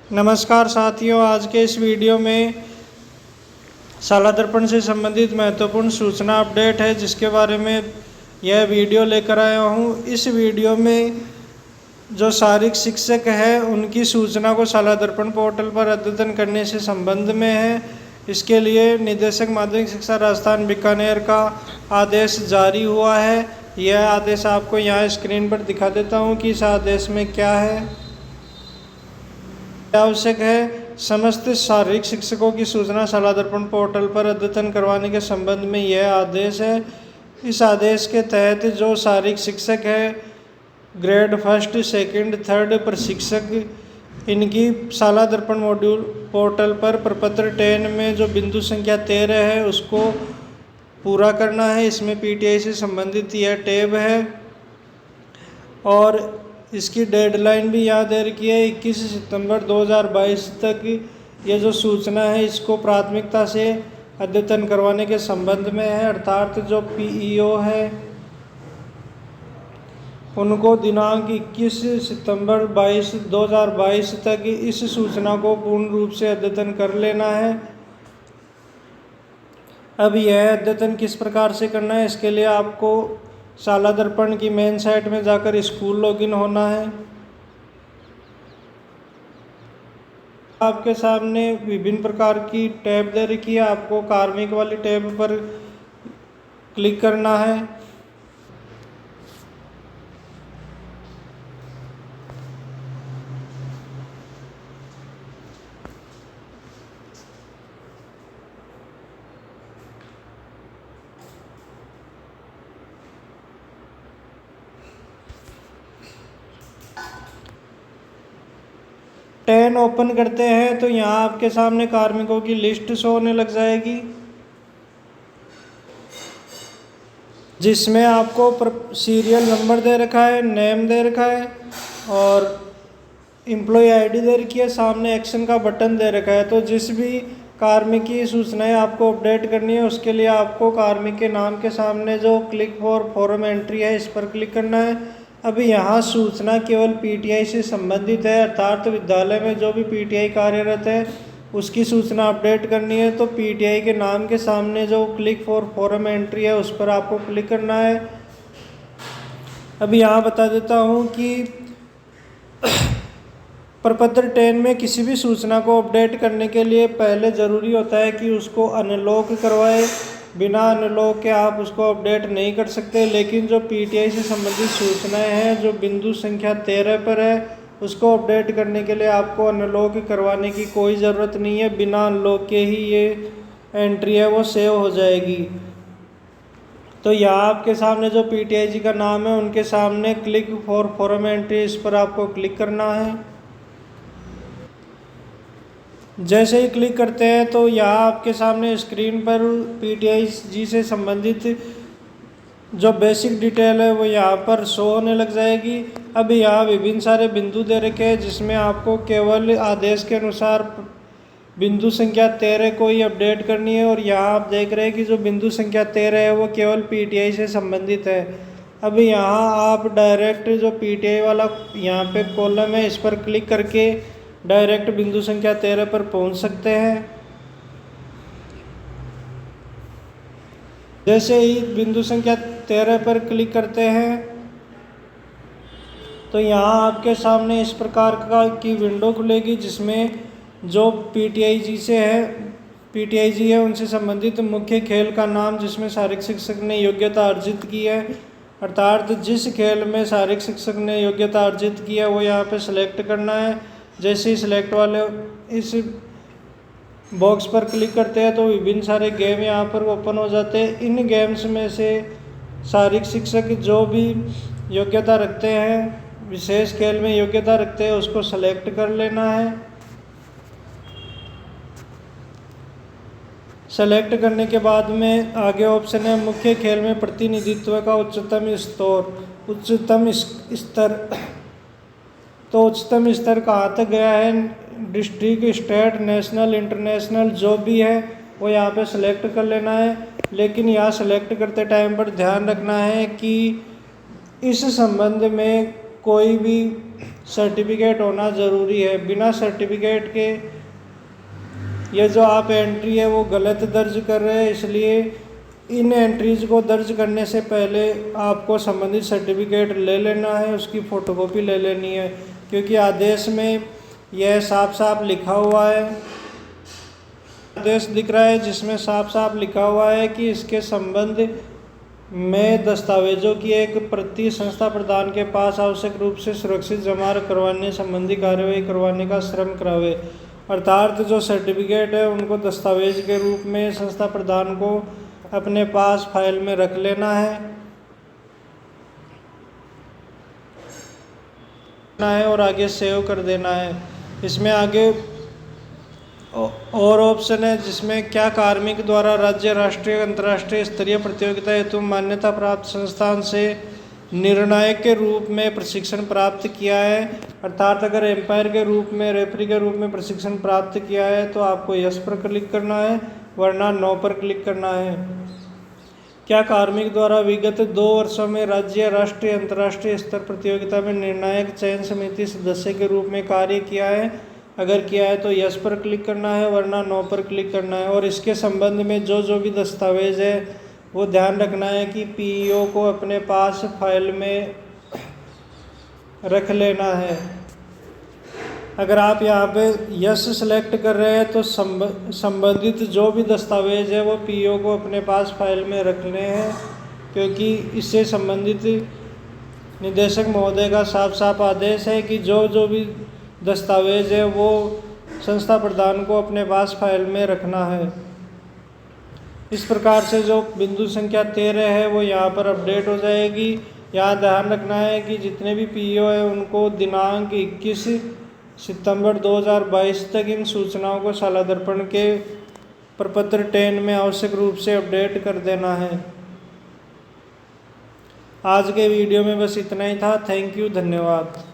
नमस्कार साथियों, आज के इस वीडियो में शाला दर्पण से संबंधित महत्वपूर्ण सूचना अपडेट है जिसके बारे में यह वीडियो लेकर आया हूँ। इस वीडियो में जो शारीरिक शिक्षक है उनकी सूचना को शाला दर्पण पोर्टल पर अद्यतन करने से संबंध में है। इसके लिए निदेशक माध्यमिक शिक्षा राजस्थान बीकानेर का आदेश जारी हुआ है। यह आदेश आपको यहाँ स्क्रीन पर दिखा देता हूँ कि इस आदेश में क्या है। आवश्यक है, समस्त शारीरिक शिक्षकों की सूचना शाला दर्पण पोर्टल पर अद्यतन करवाने के संबंध में यह आदेश है। इस आदेश के तहत जो शारीरिक शिक्षक है, ग्रेड फर्स्ट, सेकंड, थर्ड प्रशिक्षक, इनकी शाला दर्पण मॉड्यूल पोर्टल पर प्रपत्र 10 में जो बिंदु संख्या 13 है उसको पूरा करना है। इसमें पीटीआई से संबंधित यह टैब है और इसकी डेडलाइन भी यहाँ दे रखी है 21 सितंबर 2022 तक। ये जो सूचना है इसको प्राथमिकता से अद्यतन करवाने के संबंध में है, अर्थात जो पीईओ है उनको दिनांक 21 सितंबर 2022 तक इस सूचना को पूर्ण रूप से अद्यतन कर लेना है। अब यह अद्यतन किस प्रकार से करना है, इसके लिए आपको शाला दर्पण की मेन साइट में जाकर स्कूल लॉगिन होना है। आपके सामने विभिन्न प्रकार की टैब दे रखी है, आपको कार्मिक वाली टैब पर क्लिक करना है। टेन ओपन करते हैं तो यहाँ आपके सामने कार्मिकों की लिस्ट शो होने लग जाएगी, जिसमें आपको सीरियल नंबर दे रखा है, नेम दे रखा है और एम्प्लॉय आईडी दे रखी है, सामने एक्शन का बटन दे रखा है। तो जिस भी कार्मिक की सूचनाएं आपको अपडेट करनी है उसके लिए आपको कार्मिक के नाम के सामने जो क्लिक फॉर फॉर्म एंट्री है इस पर क्लिक करना है। अभी यहाँ सूचना केवल पीटीआई से संबंधित है, अर्थात विद्यालय में जो भी पीटीआई कार्यरत है उसकी सूचना अपडेट करनी है। तो पीटीआई के नाम के सामने जो क्लिक फॉर फॉर्म एंट्री है उस पर आपको क्लिक करना है। अभी यहाँ बता देता हूँ कि प्रपत्र 10 में किसी भी सूचना को अपडेट करने के लिए पहले ज़रूरी होता है कि उसको अनलॉक करवाए। बिना अनलॉक के आप उसको अपडेट नहीं कर सकते। लेकिन जो पीटीआई से संबंधित सूचनाएं हैं जो बिंदु संख्या 13 पर है उसको अपडेट करने के लिए आपको अनलॉक करवाने की कोई ज़रूरत नहीं है। बिना अनलॉक के ही ये एंट्री है वो सेव हो जाएगी। तो यहाँ आपके सामने जो पीटीआई जी का नाम है उनके सामने क्लिक फॉर फॉर्म एंट्री इस पर आपको क्लिक करना है। जैसे ही क्लिक करते हैं तो यहाँ आपके सामने स्क्रीन पर पीटीआई जी से संबंधित जो बेसिक डिटेल है वो यहाँ पर शो होने लग जाएगी। अब यहाँ विभिन्न सारे बिंदु दे रखे हैं जिसमें आपको केवल आदेश के अनुसार बिंदु संख्या 13 को ही अपडेट करनी है। और यहाँ आप देख रहे हैं कि जो बिंदु संख्या 13 है वो केवल पीटीआई से संबंधित है। अब यहाँ आप डायरेक्ट जो पीटीआई वाला यहाँ पे कॉलम है इस पर क्लिक करके डायरेक्ट बिंदु संख्या 13 पर पहुंच सकते हैं। जैसे ही बिंदु संख्या 13 पर क्लिक करते हैं तो यहाँ आपके सामने इस प्रकार की विंडो खुलेगी जिसमें जो पीटीआई जी है उनसे संबंधित मुख्य खेल का नाम जिसमें शारीरिक शिक्षक ने योग्यता अर्जित की है, अर्थात जिस खेल में शारीरिक शिक्षक ने योग्यता अर्जित की है वो यहाँ पे सिलेक्ट करना है। जैसे ही सिलेक्ट वाले इस बॉक्स पर क्लिक करते हैं तो विभिन्न सारे गेम यहाँ पर ओपन हो जाते हैं। इन गेम्स में से शारीरिक शिक्षक जो भी योग्यता रखते हैं, विशेष खेल में योग्यता रखते हैं, उसको सेलेक्ट कर लेना है। सेलेक्ट करने के बाद में आगे ऑप्शन है मुख्य खेल में प्रतिनिधित्व का उच्चतम स्तर। तो उच्चतम स्तर कहाँ तक गया है, डिस्ट्रिक्ट, स्टेट, नेशनल, इंटरनेशनल जो भी है वो यहाँ पे सिलेक्ट कर लेना है। लेकिन यहाँ सेलेक्ट करते टाइम पर ध्यान रखना है कि इस संबंध में कोई भी सर्टिफिकेट होना ज़रूरी है। बिना सर्टिफिकेट के ये जो आप एंट्री है वो गलत दर्ज कर रहे हैं, इसलिए इन एंट्रीज को दर्ज करने से पहले आपको संबंधित सर्टिफिकेट ले लेना है, उसकी फ़ोटोकॉपी ले लेनी है, क्योंकि आदेश में यह साफ साफ लिखा हुआ है, आदेश दिख रहा है जिसमें साफ साफ लिखा हुआ है कि इसके संबंध में दस्तावेजों की एक प्रति संस्था प्रधान के पास आवश्यक रूप से सुरक्षित जमा करवाने संबंधी कार्यवाही करवाने का श्रम करावे। अर्थात जो सर्टिफिकेट है उनको दस्तावेज के रूप में संस्था प्रधान को अपने पास फाइल में रख लेना है और आगे सेव कर देना है। इसमें आगे और ऑप्शन है जिसमें क्या कार्मिक द्वारा राज्य, राष्ट्रीय, अंतर्राष्ट्रीय स्तरीय प्रतियोगिता हेतु मान्यता प्राप्त संस्थान से निर्णायक के रूप में प्रशिक्षण प्राप्त किया है। अर्थात अगर एम्पायर के रूप में, रेफरी के रूप में प्रशिक्षण प्राप्त किया है तो आपको यस पर क्लिक करना है, वरना नो पर क्लिक करना है। क्या कार्मिक द्वारा विगत 2 वर्षों में राज्य, राष्ट्रीय, अंतर्राष्ट्रीय स्तर प्रतियोगिता में निर्णायक चयन समिति सदस्य के रूप में कार्य किया है? अगर किया है तो यस पर क्लिक करना है, वरना नो पर क्लिक करना है। और इसके संबंध में जो भी दस्तावेज है वो ध्यान रखना है कि पीईओ को अपने पास फाइल में रख लेना है। अगर आप यहाँ पे यस सेलेक्ट कर रहे हैं तो संबंधित जो भी दस्तावेज है वो पीईओ को अपने पास फाइल में रखने हैं, क्योंकि इससे संबंधित निदेशक महोदय का साफ साफ आदेश है कि जो भी दस्तावेज है वो संस्था प्रधान को अपने पास फाइल में रखना है। इस प्रकार से जो बिंदु संख्या 13 है वो यहाँ पर अपडेट हो जाएगी। यहाँ ध्यान रखना है कि जितने भी पीईओ है उनको दिनांक 21 सितंबर 2022 तक इन सूचनाओं को शाला दर्पण के प्रपत्र 10 में आवश्यक रूप से अपडेट कर देना है। आज के वीडियो में बस इतना ही था। थैंक यू, धन्यवाद।